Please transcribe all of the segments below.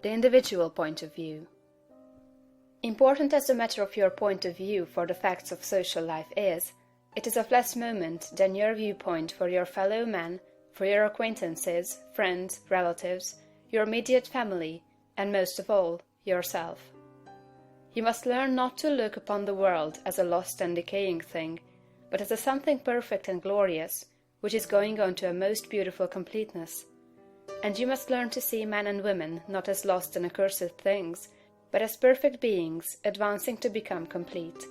The individual point of view. Important as the matter of your point of view for the facts of social life is, it is of less moment than your viewpoint for your fellow men, for your acquaintances, friends, relatives, your immediate family, and most of all, yourself. You must learn not to look upon the world as a lost and decaying thing, but as a something perfect and glorious, which is going on to a most beautiful completeness. And you must learn to see men and women not as lost and accursed things, but as perfect beings advancing to become complete.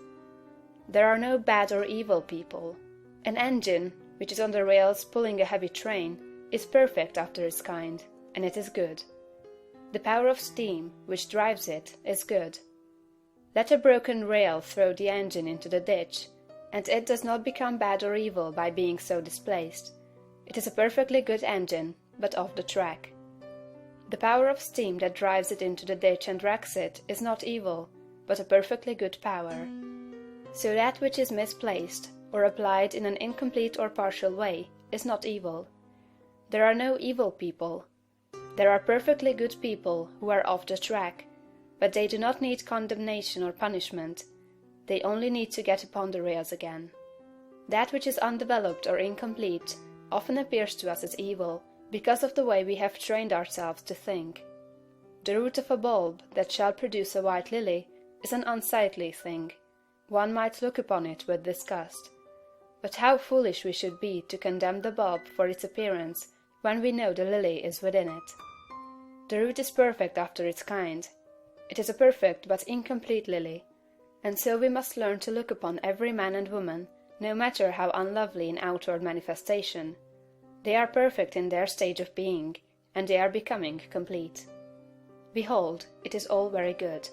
There are no bad or evil people. An engine, which is on the rails pulling a heavy train, is perfect after its kind, and it is good. The power of steam, which drives it, is good. Let a broken rail throw the engine into the ditch, and it does not become bad or evil by being so displaced. It is a perfectly good engine, but off the track. The power of steam that drives it into the ditch and wrecks it is not evil, but a perfectly good power. So that which is misplaced, or applied in an incomplete or partial way, is not evil. There are no evil people. There are perfectly good people who are off the track, but they do not need condemnation or punishment. They only need to get upon the rails again. That which is undeveloped or incomplete often appears to us as evil, because of the way we have trained ourselves to think. The root of a bulb that shall produce a white lily is an unsightly thing. One might look upon it with disgust. But how foolish we should be to condemn the bulb for its appearance when we know the lily is within it. The root is perfect after its kind. It is a perfect but incomplete lily, and so we must learn to look upon every man and woman, no matter how unlovely in outward manifestation. They are perfect in their stage of being, and they are becoming complete. Behold, it is all very good.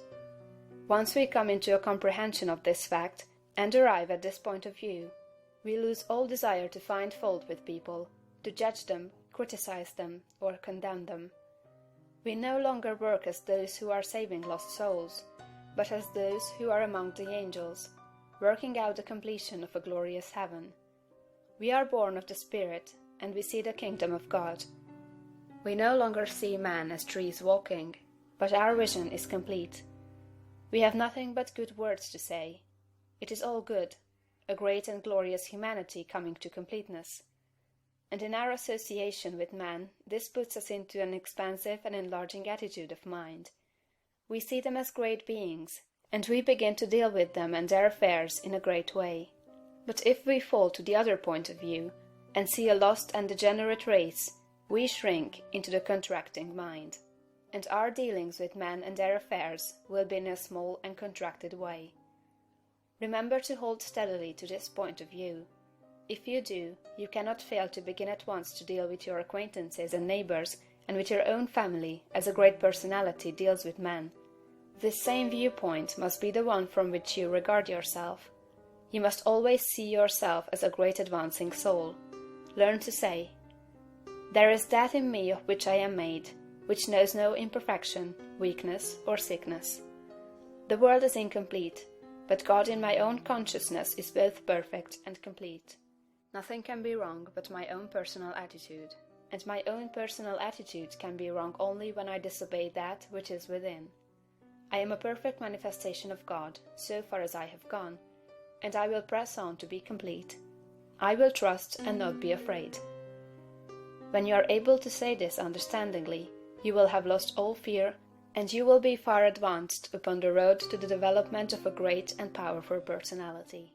Once we come into a comprehension of this fact, and arrive at this point of view, we lose all desire to find fault with people, to judge them, criticize them, or condemn them. We no longer work as those who are saving lost souls, but as those who are among the angels, working out the completion of a glorious heaven. We are born of the Spirit, and we see the kingdom of God. We no longer see man as trees walking, but our vision is complete. We have nothing but good words to say. It is all good, a great and glorious humanity coming to completeness. And in our association with man, this puts us into an expansive and enlarging attitude of mind. We see them as great beings, and we begin to deal with them and their affairs in a great way. But if we fall to the other point of view, and see a lost and degenerate race, we shrink into the contracting mind, and our dealings with men and their affairs will be in a small and contracted way. Remember to hold steadily to this point of view. If you do, you cannot fail to begin at once to deal with your acquaintances and neighbors and with your own family as a great personality deals with men. This same viewpoint must be the one from which you regard yourself. You must always see yourself as a great advancing soul. Learn to say, "There is that in me of which I am made, which knows no imperfection, weakness, or sickness. The world is incomplete, but God in my own consciousness is both perfect and complete. Nothing can be wrong but my own personal attitude, and my own personal attitude can be wrong only when I disobey that which is within. I am a perfect manifestation of God, so far as I have gone, and I will press on to be complete. I will trust and not be afraid." When you are able to say this understandingly, you will have lost all fear, and you will be far advanced upon the road to the development of a great and powerful personality.